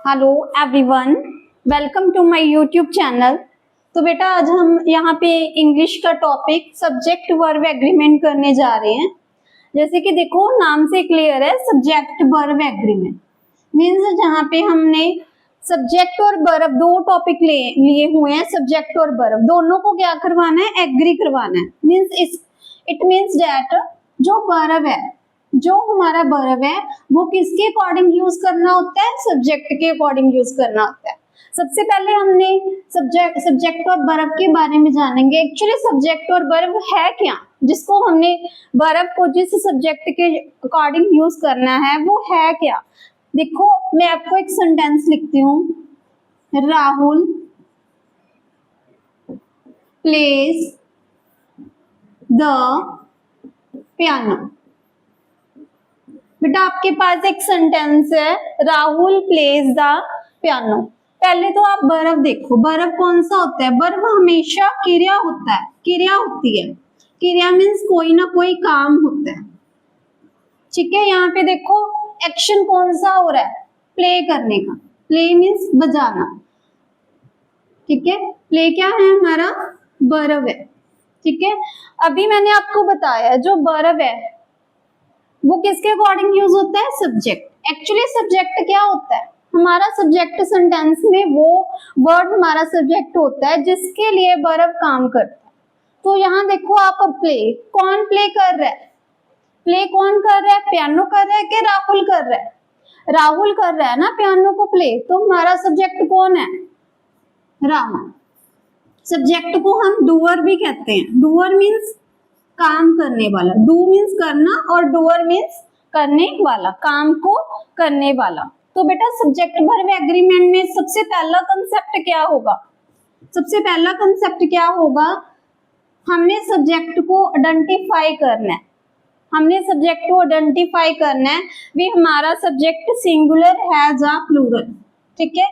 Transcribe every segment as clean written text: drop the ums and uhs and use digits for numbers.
Hello everyone, welcome to my YouTube channel. तो बेटा आज हम यहाँ पे इंग्लिश का टॉपिक सब्जेक्ट वर्ब एग्रीमेंट करने जा रहे हैं। जैसे कि देखो नाम से क्लियर है, सब्जेक्ट वर्ब एग्रीमेंट मीन्स जहाँ पे हमने सब्जेक्ट और वर्ब दो टॉपिक लिए हुए हैं। सब्जेक्ट और वर्ब दोनों को क्या करवाना है, एग्री करवाना है। मीन्स इट मीन्स दैट जो वर्ब है, जो हमारा वर्ब है वो किसके अकॉर्डिंग यूज करना होता है, सब्जेक्ट के अकॉर्डिंग यूज करना होता है। सबसे पहले हमने सब्जेक्ट और वर्ब के बारे में जानेंगे। एक्चुअली सब्जेक्ट और वर्ब है क्या, जिसको हमने वर्ब को जिस सब्जेक्ट के अकॉर्डिंग यूज करना है वो है क्या। देखो मैं आपको एक सेंटेंस लिखती हूँ, राहुल प्लेस द पियानो। बेटा आपके पास एक सेंटेंस है, राहुल प्लेज द पियानो। पहले तो आप वर्ब देखो, वर्ब कौन सा होता है। वर्ब हमेशा क्रिया होता है, क्रिया होती है। क्रिया मीन्स कोई ना कोई काम होता है, ठीक है। यहाँ पे देखो एक्शन कौन सा हो रहा है, प्ले करने का। प्ले मीन्स बजाना, ठीक है। प्ले क्या है, हमारा वर्ब है, ठीक है। अभी मैंने आपको बताया जो वर्ब है वो किसके अकॉर्डिंग यूज होता है, सब्जेक्ट। एक्चुअली सब्जेक्ट क्या होता है, हमारा सब्जेक्ट सेंटेंस में वो वर्ड हमारा सब्जेक्ट होता है जिसके लिए वर्ब काम करता है। तो यहाँ देखो आप प्ले, कौन प्ले कर रहा है, प्ले कौन कर रहा है, पियानो कर रहा है कि राहुल कर रहा है। राहुल कर रहा है ना पियानो को प्ले, तो हमारा सब्जेक्ट कौन है, राहुल। सब्जेक्ट को हम डूअर भी कहते हैं। डूअर मीन्स काम करने वाला, डू मीन्स करना और डूअर मीन्स करने वाला, काम को करने वाला। तो बेटा सब्जेक्ट वर्ब एग्रीमेंट में सबसे पहला कंसेप्ट क्या होगा, सबसे पहला कंसेप्ट क्या होगा, हमने सब्जेक्ट को आइडेंटिफाई करना है। हमने सब्जेक्ट को आइडेंटिफाई करना है भी हमारा सब्जेक्ट सिंगुलर है या प्लूरल, ठीक है।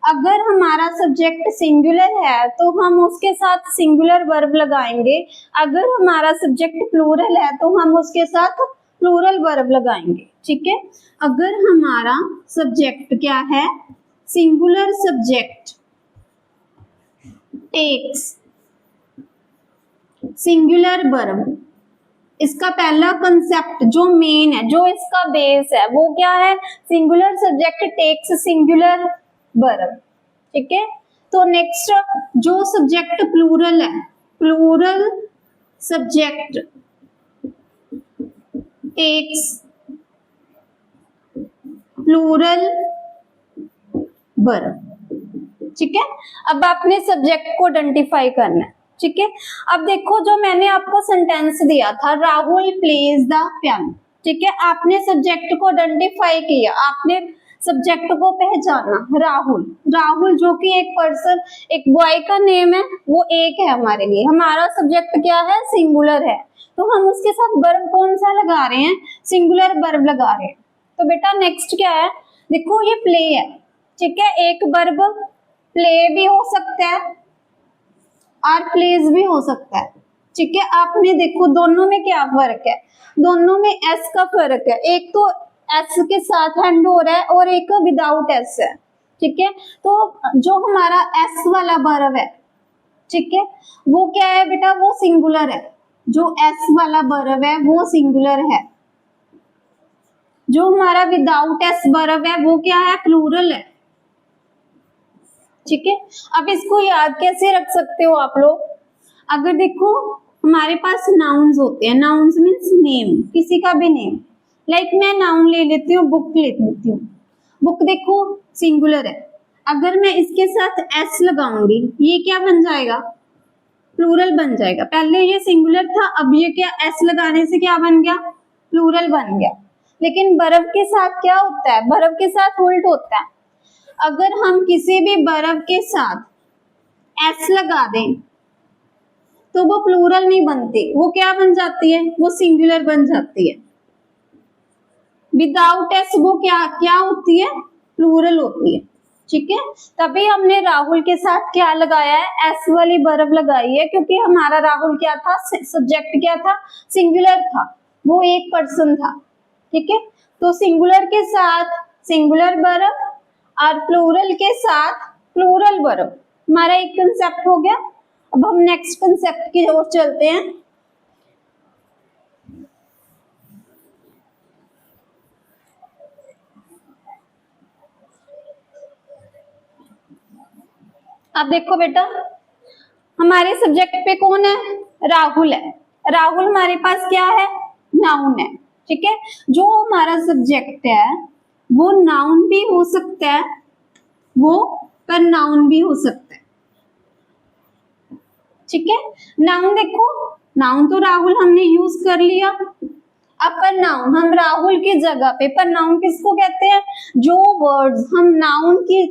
अगर हमारा सब्जेक्ट सिंगुलर है तो हम उसके साथ सिंगुलर वर्ब लगाएंगे। अगर हमारा सब्जेक्ट प्लूरल है तो हम उसके साथ प्लूरल वर्ब लगाएंगे, ठीक है। अगर हमारा सब्जेक्ट क्या है, singular subject takes singular verb, इसका पहला कंसेप्ट जो मेन है, जो इसका बेस है वो क्या है, singular subject takes singular verb, ठीक है। तो नेक्स्ट जो सब्जेक्ट प्लूरल है, plural subject takes plural verb, ठीक है। अब आपने सब्जेक्ट को आइडेंटिफाई करना है, ठीक है। अब देखो जो मैंने आपको सेंटेंस दिया था, राहुल प्लेज द पियानो, ठीक है। आपने सब्जेक्ट को आइडेंटिफाई किया, आपने सब्जेक्ट को पहचाना, राहुल। राहुल जो कि एक पर्सन, एक बॉय का नेम है, वो एक है हमारे लिए। हमारा सब्जेक्ट क्या है, सिंगुलर है, तो हम उसके साथ वर्ब कौन सा लगा रहे हैं, सिंगुलर वर्ब लगा रहे हैं। तो बेटा नेक्स्ट क्या है, देखो ये प्ले है, ठीक है। एक वर्ब प्ले भी हो सकता है और प्लेज भी हो सकता है, ठीक है। आपने देखो दोनों में क्या फर्क है, दोनों में एस का फर्क है। एक तो एस के साथ एंड हो रहा है और एक विदाउट एस है, ठीक है। तो जो हमारा एस वाला वर्ब है, ठीक है, वो क्या है बेटा, वो सिंगुलर है। जो एस वाला वर्ब है वो सिंगुलर है। जो हमारा विदाउट एस वर्ब है वो क्या है, प्लूरल है, ठीक है। अब इसको याद कैसे रख सकते हो आप लोग, अगर देखो हमारे पास नाउन्स होते हैं, नाउन्स मीन्स नेम, किसी का भी नेम। लाइक मैं नाउन ले लेती हूँ, बुक ले लेती हूँ। बुक देखो सिंगुलर है, अगर मैं इसके साथ एस लगाऊंगी ये क्या बन जाएगा, प्लूरल बन जाएगा। पहले ये सिंगुलर था, अब ये क्या एस लगाने से क्या बन गया, प्लूरल बन गया। लेकिन वर्ब के साथ क्या होता है, वर्ब के साथ उल्ट होता है। अगर हम किसी भी वर्ब के साथ एस लगा दें तो वो प्लूरल नहीं बनती, वो क्या बन जाती है, वो सिंगुलर बन जाती है। विदाउट एस वो क्या क्या होती है, प्लूरल होती है, ठीक है। तभी हमने राहुल के साथ क्या लगाया है, एस वाली वर्ब लगाई है, क्योंकि हमारा राहुल क्या था, सब्जेक्ट क्या था, सिंगुलर था, वो एक पर्सन था, ठीक है। तो सिंगुलर के साथ सिंगुलर वर्ब आर प्लूरल के साथ प्लूरल वर्ब। हमारा एक कंसेप्ट हो गया। अब हम नेक्स्ट कंसेप्ट की ओर चलते हैं। अब देखो बेटा, हमारे सब्जेक्ट पे कौन है? राहुल है। राहुल हमारे पास क्या है? नाउन है। ठीक है, जो हमारा सब्जेक्ट है वो नाउन भी हो सकता है, वो प्रनाउन भी हो सकता है। ठीक है, नाउन देखो, नाउन तो राहुल हमने यूज कर लिया। अब प्रनाउन, हम राहुल की जगह पे प्रनाउन किसको कहते हैं? जो वर्ड्स हम नाउन की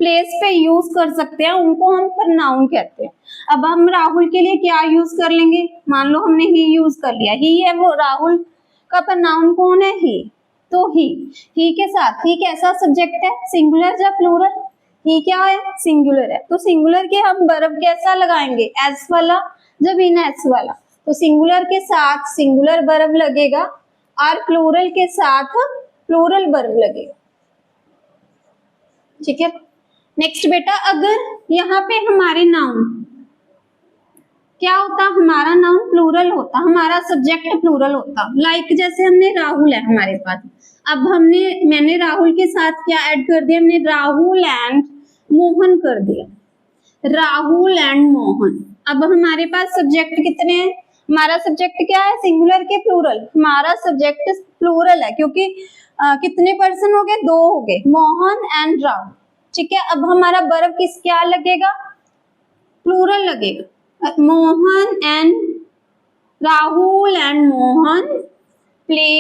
प्लेस पे यूज कर सकते हैं उनको हम प्रनाउन कहते हैं। अब हम राहुल के लिए क्या यूज कर लेंगे? मान लो हमने ही यूज कर लिया, ही है वो, राहुल का प्रनाउन कौन है? ही। तो ही के साथ, ही कैसा सब्जेक्ट है? सिंगुलर या प्लूरल? ही क्या है? सिंगुलर है। तो सिंगुलर के हम वर्ब कैसा लगाएंगे? एस वाला, जब इन एस वाला। तो सिंगुलर के साथ सिंगुलर वर्ब लगेगा और प्लूरल के साथ प्लूरल वर्ब लगेगा। ठीक है, नेक्स्ट बेटा, अगर यहाँ पे हमारे नाउन क्या होता? हमारा नाउन प्लूरल होता, हमारा सब्जेक्ट प्लूरल होता। लाइक जैसे हमने राहुल है हमारे पास, अब मैंने राहुल के साथ क्या ऐड कर दिया? हमने राहुल एंड मोहन कर दिया, राहुल एंड मोहन। अब हमारे पास सब्जेक्ट कितने हैं? हमारा सब्जेक्ट क्या है? सिंगुलर के प्लूरल? हमारा सब्जेक्ट प्लूरल है क्योंकि कितने पर्सन हो गए? 2 हो गए, मोहन एंड राहुल। ठीक है, अब हमारा वर्ब किस क्या लगेगा? प्लूरल लगेगा। Mohan and Rahul and Mohan play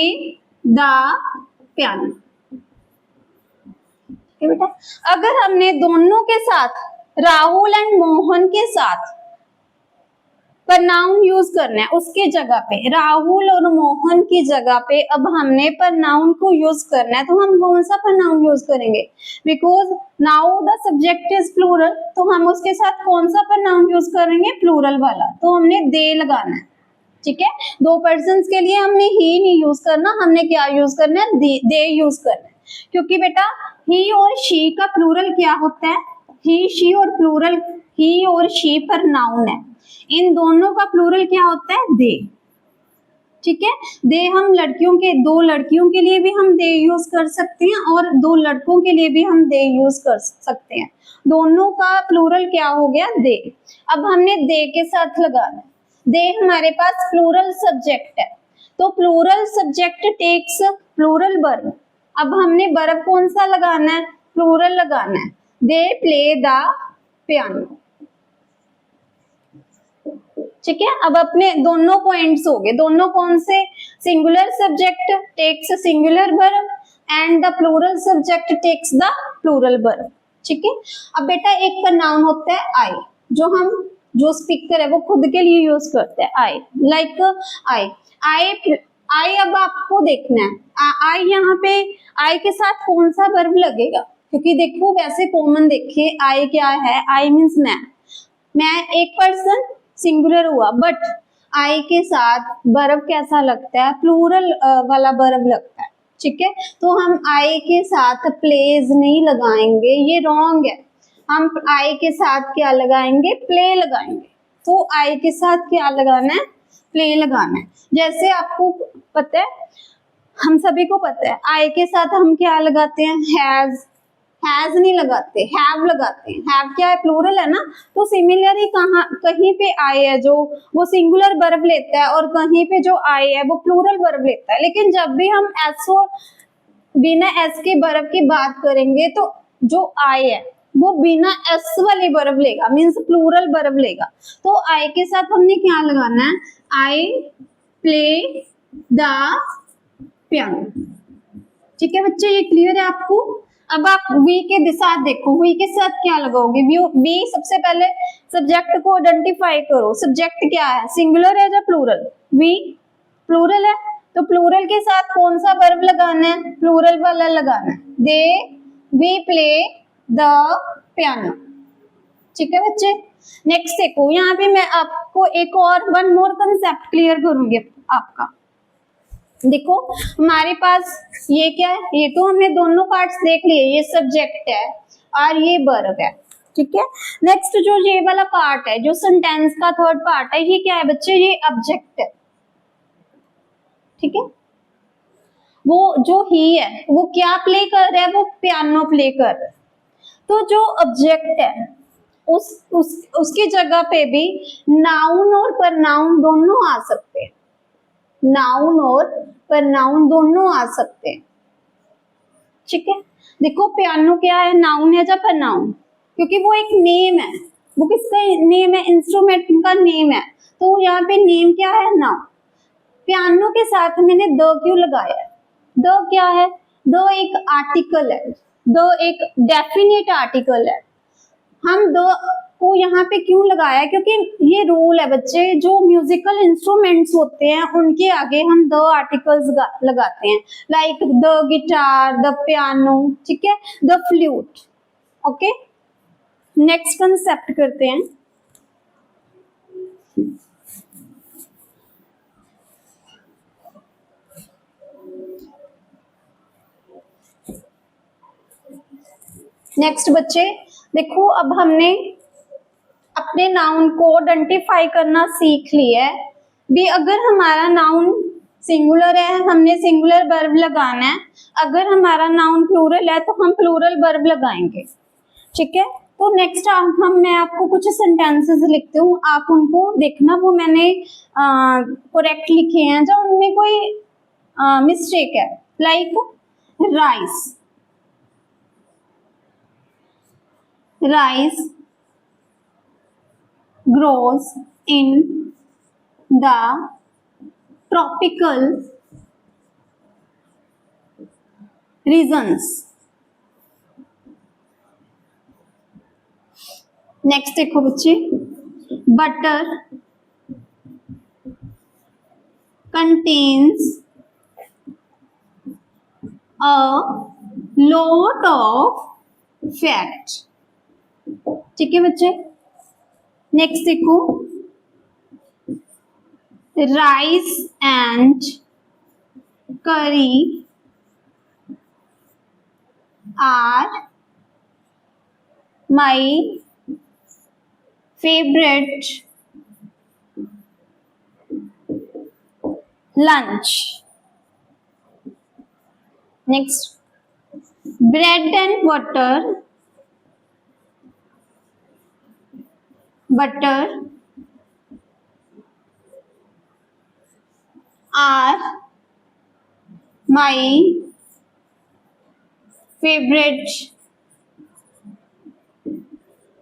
the piano. बेटा, अगर हमने दोनों के साथ, राहुल एंड मोहन के साथ प्रनाउन यूज करना है, उसके जगह पे राहुल और मोहन की जगह पे अब हमने प्रनाउन को यूज करना है, तो हम कौन सा प्रनाउन यूज करेंगे? Because now the subject is plural, तो हम उसके साथ कौन सा प्रनाउन यूज करेंगे? प्लूरल वाला। तो हमने दे लगाना है। ठीक है, 2 पर्सन्स के लिए हमने ही नहीं यूज करना, हमने क्या यूज करना है? दे यूज करना है। क्योंकि बेटा ही और शी का प्लूरल क्या होता है? ही शी और प्लूरल, ही और शी प्रनाउन है, इन दोनों का प्लूरल क्या होता है? दे। ठीक है, दे हम लड़कियों के, 2 लड़कियों के लिए भी हम दे यूज कर सकते हैं और 2 लड़कों के लिए भी हम दे यूज कर सकते हैं। दोनों का प्लूरल क्या हो गया? दे। अब हमने दे के साथ लगाना, दे हमारे पास प्लूरल सब्जेक्ट है, तो plural subject takes plural verb. अब हमने वर्ब कौन सा लगाना है? प्लूरल लगाना है। They play the piano. ठीक है, अब अपने दोनों पॉइंट्स हो गए, दोनों कौन से? Singular subject takes singular verb and the plural subject takes the plural verb. ठीक है, अब बेटा एक प्रनाउन होता है आई, जो स्पीकर है वो खुद के लिए यूज करते हैं आई, लाइक आई। अब आपको देखना है आई, यहाँ पे आई के साथ कौन सा वर्ब लगेगा? क्योंकि देखो वैसे कॉमन देखे आई क्या है? आई मीन्स मैं एक पर्सन, सिंगुलर हुआ, बट आई के साथ वर्ब कैसा लगता है? प्लूरल वाला वर्ब लगता है। ठीक है, तो हम आई के साथ प्लेज नहीं लगाएंगे, ये रॉन्ग है। हम आई के साथ क्या लगाएंगे? प्ले लगाएंगे। तो आई के साथ क्या लगाना है? प्ले लगाना है। जैसे आपको पता है, हम सभी को पता है आई के साथ हम क्या लगाते हैं? हैज नहीं लगाते, हैव लगाते हैं। हैव क्या है? प्लूरल है ना। तो सिमिलरली कहीं पे आई है जो वो सिंगुलर वर्ब लेता है और कहीं पे जो आई है वो प्लूरल वर्ब लेता है। लेकिन जब भी हम एस और बिना एस के वर्ब की बात करेंगे तो जो आई है वो बिना एस वाली वर्ब लेगा, मीन्स प्लूरल वर्ब लेगा। तो आई के साथ हमने क्या लगाना है? I play the piano. ठीक है बच्चे, ये क्लियर है आपको? अब आप वी के साथ देखो, वी के साथ क्या लगाओगे? वी सबसे पहले सब्जेक्ट को आइडेंटिफाई करो। सब्जेक्ट क्या है? सिंगुलर है या प्लूरल? वी प्लूरल है, तो प्लूरल के साथ कौन सा वर्ब लगाना है? प्लूरल वाला लगाना है। दे वी प्ले द पियानो। ठीक है बच्चे, नेक्स्ट देखो, यहाँ पे मैं आपको एक और 1 मोर कंसेप्ट क्लियर करूंगी आपका। देखो हमारे पास ये क्या है, ये तो हमने दोनों पार्ट्स देख लिए, ये सब्जेक्ट है और ये वर्ब है, ठीक है। नेक्स्ट जो ये वाला पार्ट है, जो सेंटेंस का थर्ड पार्ट है, ये क्या है बच्चे, ये ऑब्जेक्ट है, ठीक है। वो जो ही है वो क्या प्ले कर रहा है, वो पियानो प्ले कर रहा है। तो जो ऑब्जेक्ट है उसकी जगह पे भी नाउन और प्रनाउन दोनों आ सकते हैं, नाउन और प्रनाउन दोनों आ सकते हैं, ठीक है। देखो पियानो क्या है, नाउन है या प्रनाउन, क्योंकि वो एक नेम है, वो किसका नेम है, इंस्ट्रूमेंट का नेम है, तो यहाँ पे नेम क्या है, नाउन। पियानो के साथ मैंने द क्यों लगाया है, द क्या है, द एक आर्टिकल है, द एक डेफिनेट आर्टिकल है। हम द को यहाँ पे क्यों लगाया, क्योंकि ये रूल है बच्चे, जो म्यूजिकल इंस्ट्रूमेंट्स होते हैं उनके आगे हम द आर्टिकल्स लगाते हैं, like the guitar, the piano, ठीक है, the flute. Okay, next concept करते हैं। नेक्स्ट बच्चे देखो, अब हमने अपने नाउन को आइडेंटिफाई करना सीख लिया है भी। अगर हमारा नाउन सिंगुलर है, हमने सिंगुलर वर्ब लगाना है, अगर हमारा नाउन प्लूरल है तो हम प्लूरल वर्ब लगाएंगे, ठीक है। तो नेक्स्ट मैं आपको कुछ सेंटेंसेस लिखती हूँ, आप उनको देखना, वो मैंने करेक्ट लिखे हैं, जब उनमें कोई मिस्टेक है, like rice, rice grows in the tropical regions. Next देखो बच्चे, butter contains a lot of fat, ठीक है बच्चे। नेक्स्ट देखो, rice and curry are my favourite lunch. Next, bread and butter, butter are my favorite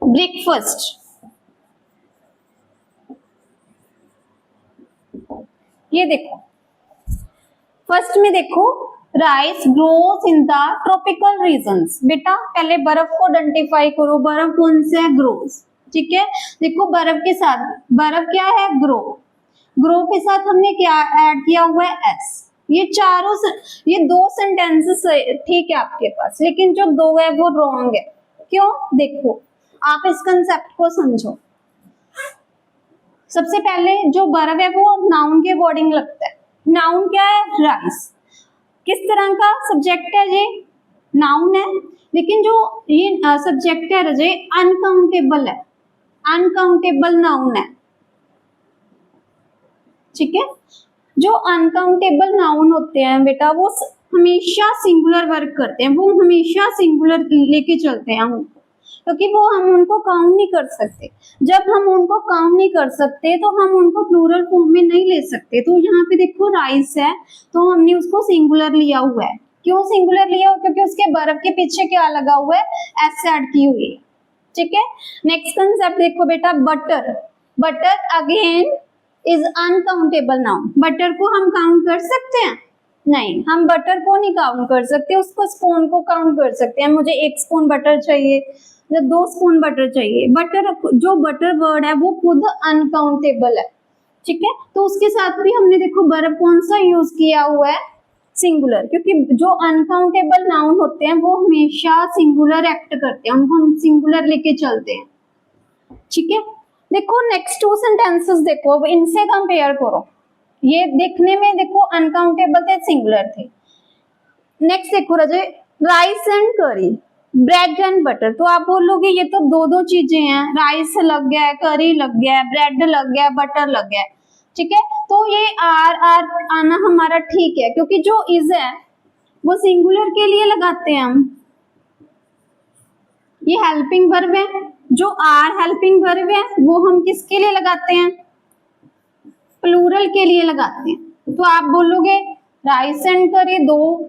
breakfast। ये देखो, first में देखो, rice grows in the tropical regions. बेटा पहले बर्फ को आइडेंटिफाई करो, बर्फ कौन सा है, ग्रोस, ठीक है। देखो बर्फ के साथ, बर्फ क्या है, ग्रो, ग्रो के साथ हमने क्या ऐड किया हुआ है, एस। ये चारों ये दो सेंटेंसेस ठीक है आपके पास, लेकिन जो दो है वो रॉन्ग है। क्यों, देखो आप इस कंसेप्ट को समझो। सबसे पहले जो बर्फ है वो नाउन के अकॉर्डिंग लगता है। नाउन क्या है, राइस, किस तरह का सब्जेक्ट है, ये नाउन है, लेकिन जो ये सब्जेक्ट है रजे अनकाउंटेबल है, अनकाउंटेबल नाउन है, ठीक है। जो अनकाउंटेबल नाउन होते हैं बेटा, वो हमेशा सिंगुलर वर्क करते हैं, वो हमेशा सिंगुलर लेके चलते हैं हम, क्योंकि वो हम उनको काउंट नहीं कर सकते। जब हम उनको काउंट नहीं कर सकते तो हम उनको प्लूरल फॉर्म में नहीं ले सकते। तो यहाँ पे देखो राइस है, तो हमने उसको सिंगुलर लिया हुआ है। क्यों सिंगुलर लिया हुआ, क्योंकि उसके बर्फ के पीछे क्या लगा हुआ है, एस ऐड की हुई है, ठीक है। नेक्स्ट कंसेप्ट देखो बेटा, butter, butter again is uncountable noun. Butter को हम काउंट कर सकते हैं, नहीं, हम बटर को नहीं काउंट कर सकते, उसको स्पून को काउंट कर सकते हैं। मुझे 1 स्पून बटर चाहिए या 2 स्पून बटर चाहिए। बटर, जो बटर वर्ड है वो खुद अनकाउंटेबल है, ठीक है। तो उसके साथ भी हमने देखो बर्ब कौन सा यूज किया हुआ है, सिंगुलर, क्योंकि जो अनकाउंटेबल नाउन होते हैं वो हमेशा सिंगुलर एक्ट करते हैं, उनको हम सिंगुलर लेके चलते हैं, ठीक है। देखो नेक्स्ट 2 सेंटेंसेस देखो, अब इनसे कंपेयर करो। ये देखने में देखो अनकाउंटेबल थे, सिंगुलर थे। नेक्स्ट देखो राजे, राइस एंड करी, ब्रेड एंड बटर। तो आप बोलोगे ये तो दो दो चीजें हैं, राइस लग गया है, करी लग गया है, ब्रेड लग गया है, बटर लग गया है, ठीक है। तो ये आर आना हमारा ठीक है, क्योंकि जो इज है वो सिंगुलर के लिए लगाते हैं हम। ये हेल्पिंग वर्ब है, जो आर हेल्पिंग वर्ब है वो हम किसके लिए लगाते हैं, प्लूरल के लिए लगाते हैं। तो आप बोलोगे राइस एंड करी दो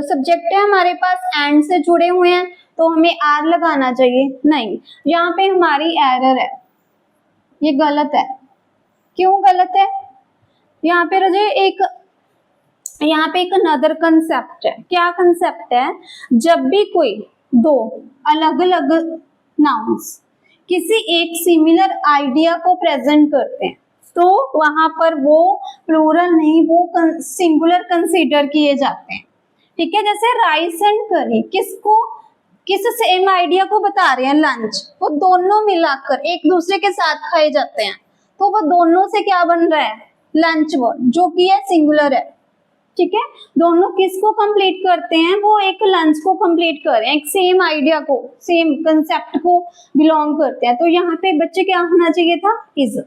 सब्जेक्ट है हमारे पास, एंड से जुड़े हुए हैं, तो हमें आर लगाना चाहिए। नहीं, यहाँ पे हमारी एरर है, ये गलत है। क्यों गलत है? यहाँ पे रजे एक अनदर कंसेप्ट है। क्या कंसेप्ट है? जब भी कोई दो अलग अलग नाउन्स किसी एक सिमिलर आइडिया को प्रेजेंट करते हैं, तो वहां पर वो प्लूरल नहीं, वो सिंगुलर कंसीडर किए जाते हैं, ठीक है। जैसे राइस एंड करी किस सेम आइडिया को बता रहे हैं, लंच। वो दोनों मिलाकर एक दूसरे के साथ खाए जाते हैं, तो वो दोनों से क्या बन रहा है, लंच वर्ड, जो कि है सिंगुलर है, ठीक है। दोनों किसको कंप्लीट करते हैं, वो एक लंच को कंप्लीट कर रहे हैं, एक सेम आइडिया को, सेम कंसेप्ट को बिलोंग करते हैं। तो यहाँ पे बच्चे क्या होना चाहिए था, is.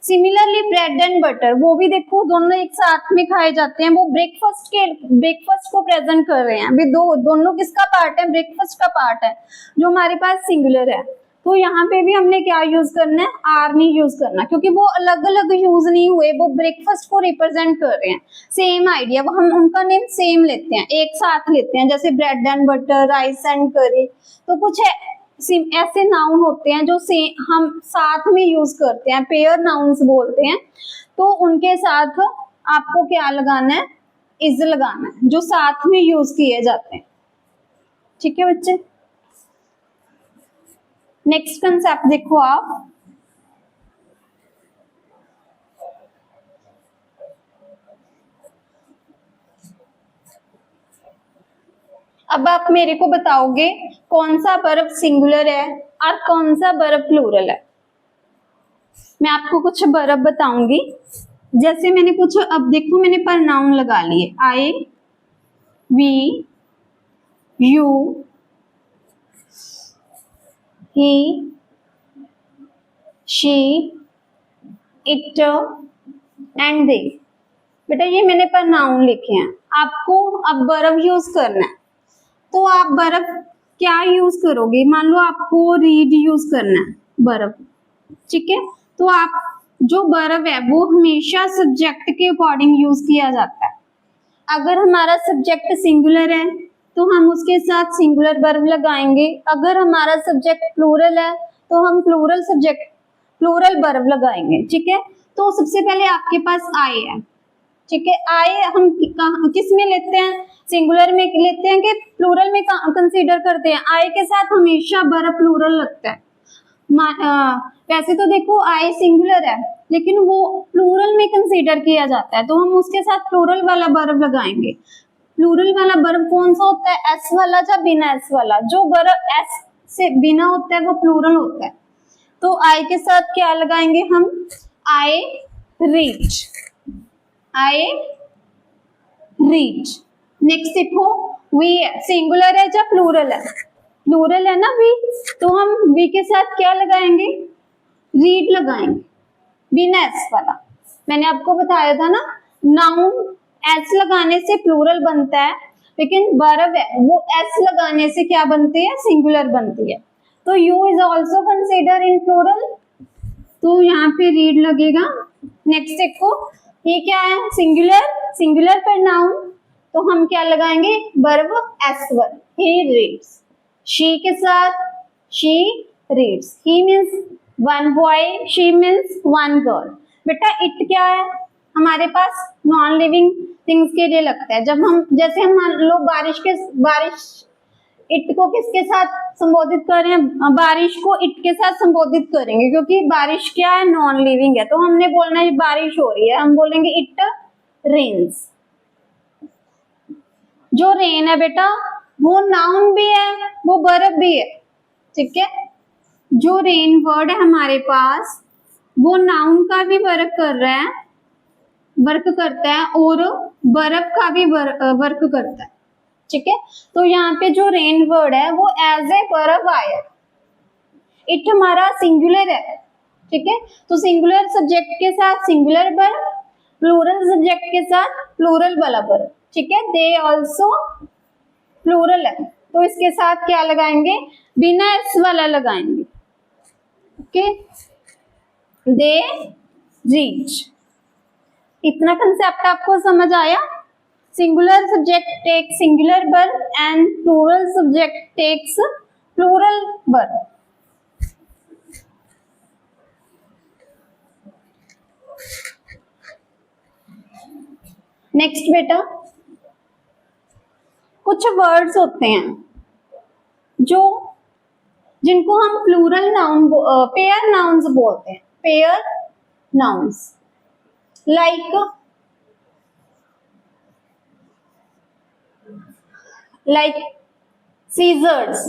Similarly bread and butter, वो भी देखो दोनों एक साथ में खाए जाते हैं, वो ब्रेकफास्ट को प्रेजेंट कर रहे हैं। अभी दोनों किसका पार्ट है, ब्रेकफास्ट का पार्ट है, जो हमारे पास सिंगुलर है। तो यहाँ पे भी हमने क्या यूज करना है, आर नहीं यूज करना, क्योंकि वो अलग अलग यूज नहीं हुए, वो ब्रेकफास्ट को रिप्रेजेंट कर रहे हैं, सेम आइडिया, वो हम उनका नेम सेम लेते हैं, एक साथ लेते हैं, जैसे bread and butter, rice and करी। तो कुछ ऐसे नाउन होते हैं जो हम साथ में यूज करते हैं, पेयर नाउन्स बोलते हैं। तो उनके साथ आपको क्या लगाना है, इज लगाना है, जो साथ में यूज किए जाते हैं, ठीक है बच्चे। नेक्स्ट कंसेप्ट देखो आप, अब आप मेरे को बताओगे कौन सा वर्ब सिंगुलर है और कौन सा वर्ब प्लूरल है। मैं आपको कुछ वर्ब बताऊंगी, जैसे मैंने कुछ, अब देखो मैंने प्रोनाउन लगा लिए, I, we, you, he, she, it and they. बेटा ये मैंने प्रोनाउन लिखे हैं, आपको अब वर्ब यूज करना है। तो आप वर्ब क्या यूज करोगे, मान लो आपको रीड यूज करना है वर्ब, ठीक है। तो आप जो वर्ब है वो हमेशा सब्जेक्ट के अकॉर्डिंग यूज किया जाता है। अगर हमारा सब्जेक्ट सिंगुलर है तो हम उसके साथ सिंगुलर वर्ब लगाएंगे, अगर हमारा सब्जेक्ट प्लूरल है तो हम प्लूरल वर्ब लगाएंगे, ठीक है। तो सबसे पहले आपके पास आई है, ठीक है। आई हम किस में लेते हैं, सिंगुलर में लेते हैं कि प्लूरल में कंसीडर करते हैं। आई के साथ हमेशा वर्ब प्लूरल लगता है। वैसे तो देखो आई सिंगुलर है, लेकिन वो प्लूरल में कंसीडर किया जाता है, तो हम उसके साथ प्लूरल वाला वर्ब लगाएंगे। प्लूरल वाला वर्ब कौन सा होता है, एस वाला या बिना एस वाला। जो वर्ब एस से बिना होता है वो प्लूरल होता है। तो आई के साथ क्या लगाएंगे हम, I reach, I reach. Next देखो वी है, सिंगुलर है या प्लूरल है, प्लूरल है ना वी, तो हम वी के साथ क्या लगाएंगे, रीड लगाएंगे, बिना एस वाला। मैंने आपको बताया था ना, नाउन एस लगाने से प्लूरल बनता है, लेकिन वर्ब है वो एस लगाने से क्या बनती है, सिंगुलर बनती है। तो you is also consider in plural, तो यहाँ पे रीड लगेगा। नेक्स्ट देखो ये क्या है, सिंगुलर प्रोनाउन, तो हम क्या लगाएंगे, verb S verb, he reads. She के साथ she reads, he means one boy, she means one girl. बेटा इट क्या है, हमारे पास नॉन लिविंग थिंग्स के लिए लगता है। जब हम जैसे हम मान लो बारिश इट को किसके साथ संबोधित कर रहे हैं, बारिश को इट के साथ संबोधित करेंगे, क्योंकि बारिश क्या है, नॉन लिविंग है। तो हमने बोलना है बारिश हो रही है, हम बोलेंगे इट रेन्स। जो रेन है बेटा वो नाउन भी है, वो वर्ब भी है, ठीक है। जो रेन वर्ड है हमारे पास वो नाउन का भी वर्क कर रहा है वर्क करता है और बर्फ का भी वर्क करता है। ठीक है, तो यहाँ पे जो रेन वर्ड है वो एज ए बर्फ आया, इट हमारा सिंगुलर है। ठीक है, तो सिंगुलर सब्जेक्ट के साथ सिंगुलर वर्ब, प्लूरल सब्जेक्ट के साथ प्लूरल वाला वर्ब। ठीक है, दे ऑल्सो प्लूरल है, तो इसके साथ क्या लगाएंगे, बिना एस वाला लगाएंगे। Okay, they reach. इतना कंसेप्ट आपको समझ आया? Singular subject takes singular verb and plural subject takes plural verb. Next बेटा, कुछ वर्ड्स होते हैं जो जिनको हम प्लूरल नाउन पेयर नाउन्स बोलते हैं, pair nouns, like scissors,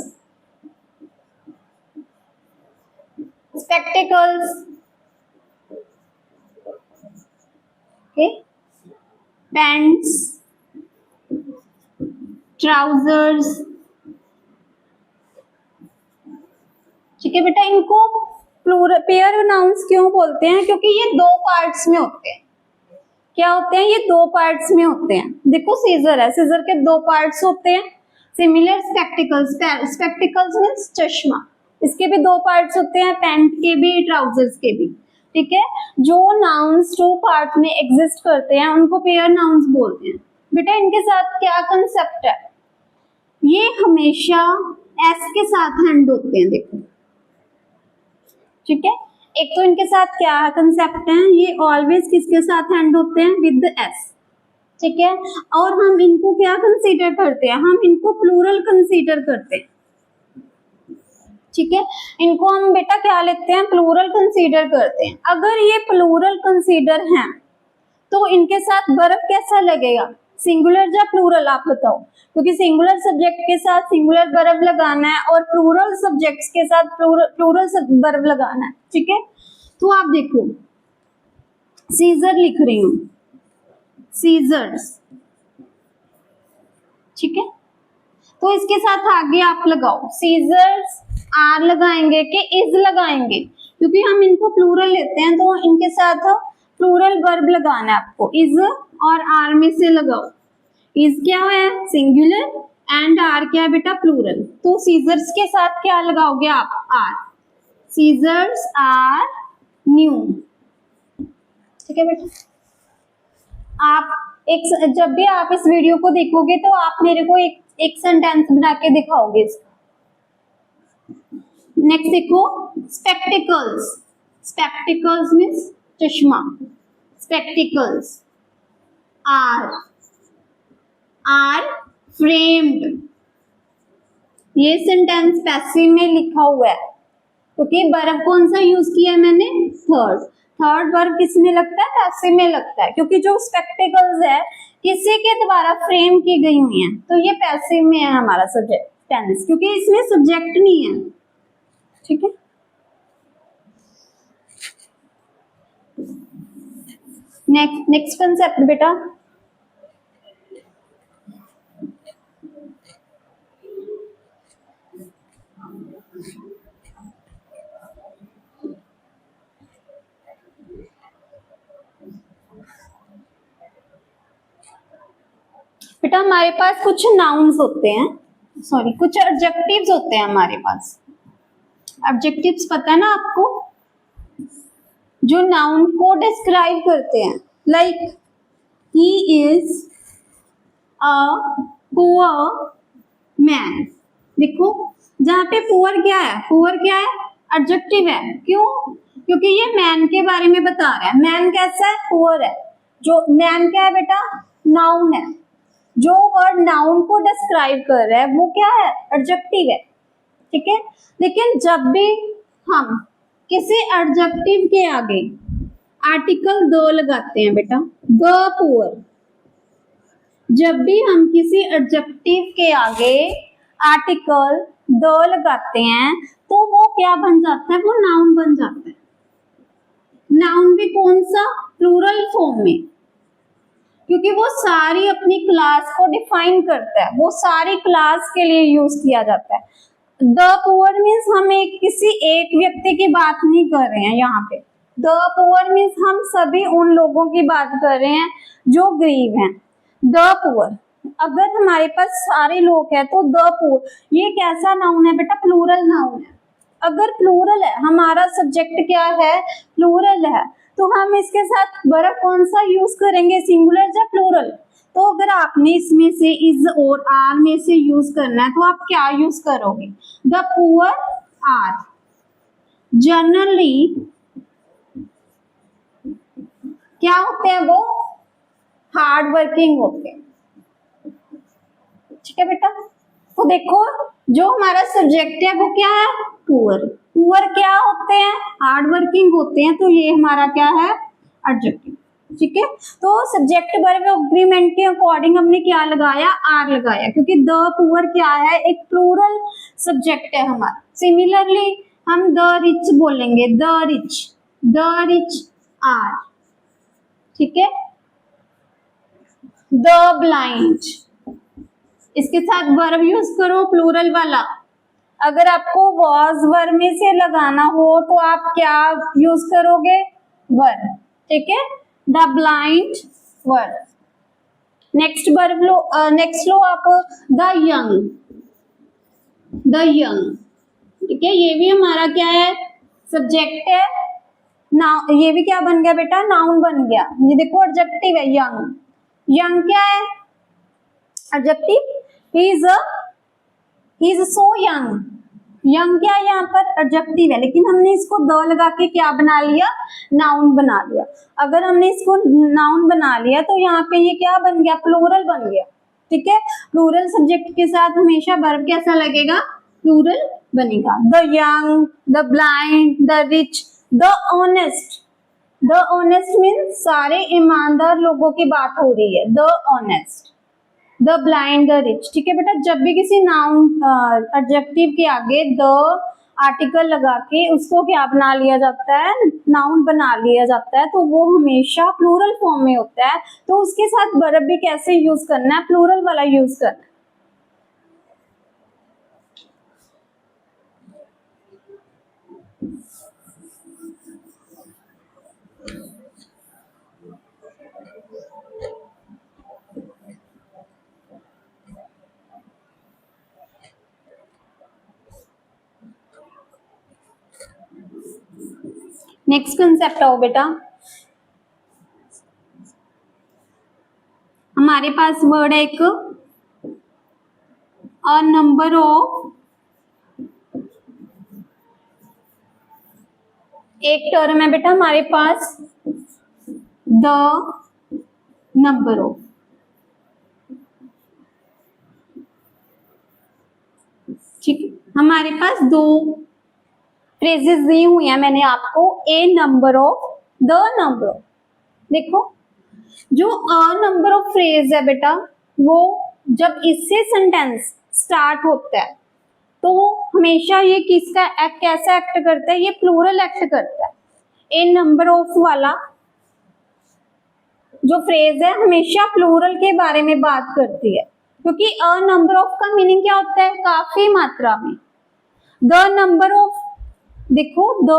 spectacles, okay, pants, trousers। ठीक है बेटा, इनको प्लूरल पेयर नाउन्स क्यों बोलते हैं? क्योंकि ये दो पार्ट्स में होते हैं। क्या होते हैं? ये दो पार्ट्स में होते हैं। देखो सीजर है, सीजर के दो पार्ट्स होते हैं। सिमिलर स्पेक्टिकल्स, स्पेक्टिकल्स मींस चश्मा, इसके भी दो पार्ट्स होते हैं, पैंट के भी, ट्राउजर्स के भी। ठीक है, जो नाउन्स टू पार्ट में एग्जिस्ट करते हैं उनको पेयर नाउन्स बोलते हैं। बेटा इनके साथ क्या कंसेप्ट है, ये हमेशा एस के साथ एंड होते हैं। देखो, ठीक है, एक तो इनके साथ क्या कंसेप्ट है, ये ऑलवेज किसके साथ एंड होते हैं, विद एस। ठीक है, और हम इनको क्या कंसीडर करते हैं, हम इनको प्लूरल कंसीडर करते हैं। ठीक है, इनको हम बेटा क्या लेते हैं, प्लूरल कंसीडर करते हैं। अगर ये प्लूरल कंसीडर हैं तो इनके साथ वर्ब कैसा लगेगा, सिंगुलर या प्लूरल, आप बताओ? क्योंकि सिंगुलर सब्जेक्ट के साथ सिंगुलर वर्ब लगाना है और प्लूरल सब्जेक्ट्स के साथ प्लूरल वर्ब लगाना है। ठीक है, तो आप देखो, सीजर लिख रही हूं, सीजर्स। ठीक है, तो इसके साथ आगे आप लगाओ, सीजर्स आर लगाएंगे कि इज लगाएंगे? क्योंकि हम इनको प्लूरल लेते हैं तो इनके साथ प्लूरल वर्ब लगाना है आपको। इज और आर में से लगाओ, इज क्या है, सिंगुलर, एंड आर क्या है बेटा, प्लूरल। तो सीजर्स के साथ क्या लगाओगे आप, आर। Seizures are new. ठीक है बेटा, आप जब भी आप इस वीडियो को देखोगे तो आप मेरे को एक सेंटेंस बना के दिखाओगे इसका। नेक्स्ट देखो, स्पेक्टिकल्स। स्पेक्टिकल्स मीन्स चश्मा। Spectacles are framed. ये सेंटेंस पैसिव में लिखा हुआ है क्योंकि वर्ब कौन सा यूज किया है मैंने, थर्ड वर्ब किस में लगता है, पैसिव में लगता है। क्योंकि जो स्पेक्टिकल्स है किसी के द्वारा फ्रेम की गई हुई है, तो ये पैसिव में है हमारा सब्जेक्ट टेंस, क्योंकि इसमें सब्जेक्ट नहीं है। ठीक है, नेक्स्ट कंसेप्ट बेटा, बेटा हमारे पास कुछ नाउन्स होते हैं, सॉरी कुछ एडजेक्टिव्स होते हैं हमारे पास। एडजेक्टिव्स पता है ना आपको, जो नाउन को डिस्क्राइब करते हैं। Like he is a poor man. देखो जहाँ पे पुअर क्या है, पुअर क्या है, एडजेक्टिव है। क्यों? क्योंकि ये मैन के बारे में बता रहा है। मैन कैसा है, पुअर है। जो मैन क्या है बेटा, नाउन है। जो वर्ड नाउन को डिस्क्राइब कर रहा है वो क्या है, एडजेक्टिव है। ठीक है, लेकिन जब भी हम किसी एडजेक्टिव के आगे आर्टिकल द लगाते हैं बेटा, द पुअर, जब भी हम किसी एडजेक्टिव के आगे आर्टिकल द लगाते हैं तो वो क्या बन जाता है, वो नाउन बन जाता है। नाउन भी कौन सा, प्लूरल फॉर्म में। क्योंकि वो सारी अपनी क्लास को डिफाइन करता है, वो सारी क्लास के लिए यूज किया जाता है। द पुअर मीन्स हम किसी एक व्यक्ति की बात नहीं कर रहे हैं यहाँ पे। द पुअर मीन्स हम सभी उन लोगों की बात कर रहे हैं जो गरीब हैं। द पुअर, अगर हमारे पास सारे लोग हैं तो द पुअर ये कैसा नाउन है बेटा? प्लूरल नाउन है। अगर प्लूरल है, हमारा सब्जेक्ट क्या है? प्लूरल है, तो हम इसके साथ वर्ब कौन सा यूज करेंगे? सिंगुलर या प्लूरल? तो अगर आपने इसमें से इज और आर में से यूज करना है तो आप क्या यूज करोगे? द पुअर आर जनरली क्या होते हैं? वो हार्ड वर्किंग होते हैं। ठीक है बेटा, तो देखो जो हमारा सब्जेक्ट है वो क्या है? पुअर। पुअर क्या होते हैं? हार्ड वर्किंग होते हैं, तो ये हमारा क्या है? एडजेक्टिव। ठीक है, तो सब्जेक्ट वर्ब एग्रीमेंट के अकॉर्डिंग हमने क्या लगाया? आर लगाया, क्योंकि द पुअर क्या है? एक प्लूरल सब्जेक्ट है हमारा। सिमिलरली हम द रिच बोलेंगे, द रिच आर। ठीक है, द ब्लाइंड, इसके साथ वर्ब यूज करो प्लूरल वाला। अगर आपको वॉज वर्ब में से लगाना हो तो आप क्या यूज करोगे? वर्ब। ठीक है, the blind verb. Next verb लो, नेक्स्ट लो आप द यंग। ठीक है, ये भी हमारा क्या है? सब्जेक्ट है। नाउ ये भी क्या बन गया बेटा? नाउन बन गया। ये देखो एडजेक्टिव है यंग। यंग क्या है? Adjective. He is so young. Young क्या है यहाँ पर? एडजेक्टिव है, लेकिन हमने इसको द लगा के क्या बना लिया? नाउन बना लिया। अगर हमने इसको नाउन बना लिया तो यहाँ पे ये क्या बन गया? प्लूरल बन गया। ठीक है, प्लूरल सब्जेक्ट के साथ हमेशा वर्ब कैसा लगेगा? प्लूरल बनेगा। The young, the blind, the rich, the honest. The honest means सारे ईमानदार लोगों की बात हो रही है। The honest, the blind, the rich. ठीक है बेटा, जब भी किसी नाउन एडजेक्टिव के आगे द आर्टिकल लगा के उसको क्या बना लिया जाता है? नाउन बना लिया जाता है, तो वो हमेशा प्लूरल फॉर्म में होता है। तो उसके साथ वर्ब भी कैसे यूज करना है? प्लूरल वाला यूज करना है। नेक्स्ट कंसेप्ट आओ बेटा, हमारे पास वर्ड है एक अ नंबर ऑफ, एक टर्म है बेटा हमारे पास द नंबर ऑफ। ठीक है, हमारे पास दो फ्रेजेस दी हुई हैं मैंने आपको, a number of, the number of. देखो जो अ नंबर ऑफ फ्रेज है बेटा, वो जब इससे सेंटेंस स्टार्ट होता है तो हमेशा ये किसका एक्ट, कैसा एक्ट करता है? ये प्लूरल एक्ट करता है। ए नंबर ऑफ वाला जो फ्रेज है हमेशा प्लूरल के बारे में बात करती है, क्योंकि अ नंबर ऑफ का मीनिंग क्या होता है? काफी मात्रा में। द नंबर ऑफ, देखो द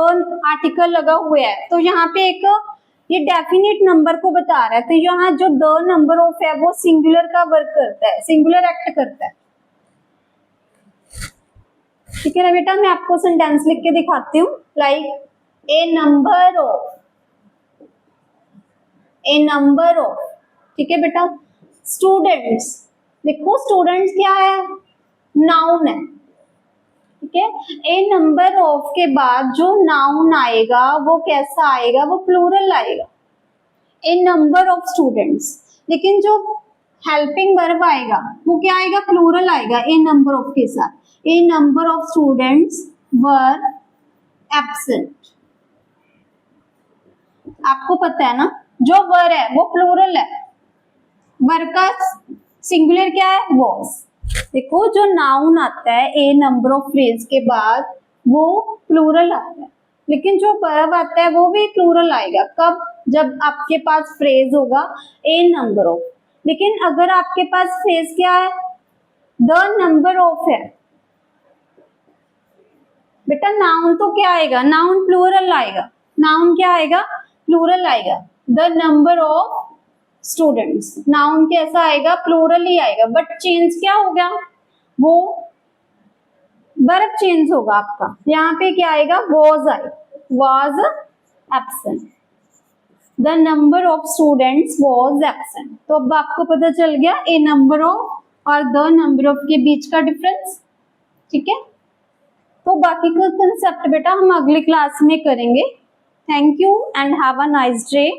आर्टिकल लगा हुआ है तो यहाँ पे एक ये डेफिनेट नंबर को बता रहा है, तो यहाँ जो द नंबर ऑफ है वो सिंगुलर का वर्क करता है, सिंगुलर एक्ट करता है। ठीक है ना बेटा, मैं आपको सेंटेंस लिख के दिखाती हूँ। Like a number of, A number of. ठीक है बेटा, स्टूडेंट्स, देखो स्टूडेंट्स क्या है? नाउन है। ठीक है, ए नंबर ऑफ के बाद जो नाउन आएगा वो कैसा आएगा? वो प्लूरल आएगा, ए नंबर ऑफ स्टूडेंट्स। लेकिन जो हेल्पिंग वर्ब आएगा वो क्या आएगा? प्लूरल आएगा ए नंबर ऑफ के साथ। A number of students were absent. आपको पता है ना, जो वर है वो प्लूरल है, वर का सिंगुलर क्या है? वॉज। देखो जो नाउन आता है ए नंबर ऑफ फ्रेज के बाद वो प्लूरल आता है, लेकिन जो बर्फ आता है वो भी प्लूरल आएगा। कब? जब आपके पास फ्रेज होगा ए नंबर ऑफ। लेकिन अगर आपके पास फ्रेज क्या है, द नंबर ऑफ है, बेटा नाउन तो क्या आएगा, नाउन प्लूरल आएगा। नाउन क्या आएगा? प्लूरल आएगा। The number of students, noun कैसा आएगा? प्लूरल ही आएगा। बट चेंज क्या हो गया, वो वर्ब चेंज होगा आपका। यहाँ पे क्या आएगा? वॉज आएगा, was absent. The number of students was absent. तो अब आपको पता चल गया ए नंबर ऑफ और द नंबर ऑफ के बीच का डिफरेंस। ठीक है, तो बाकी का कंसेप्ट बेटा हम अगली क्लास में करेंगे। Thank you and have a nice day.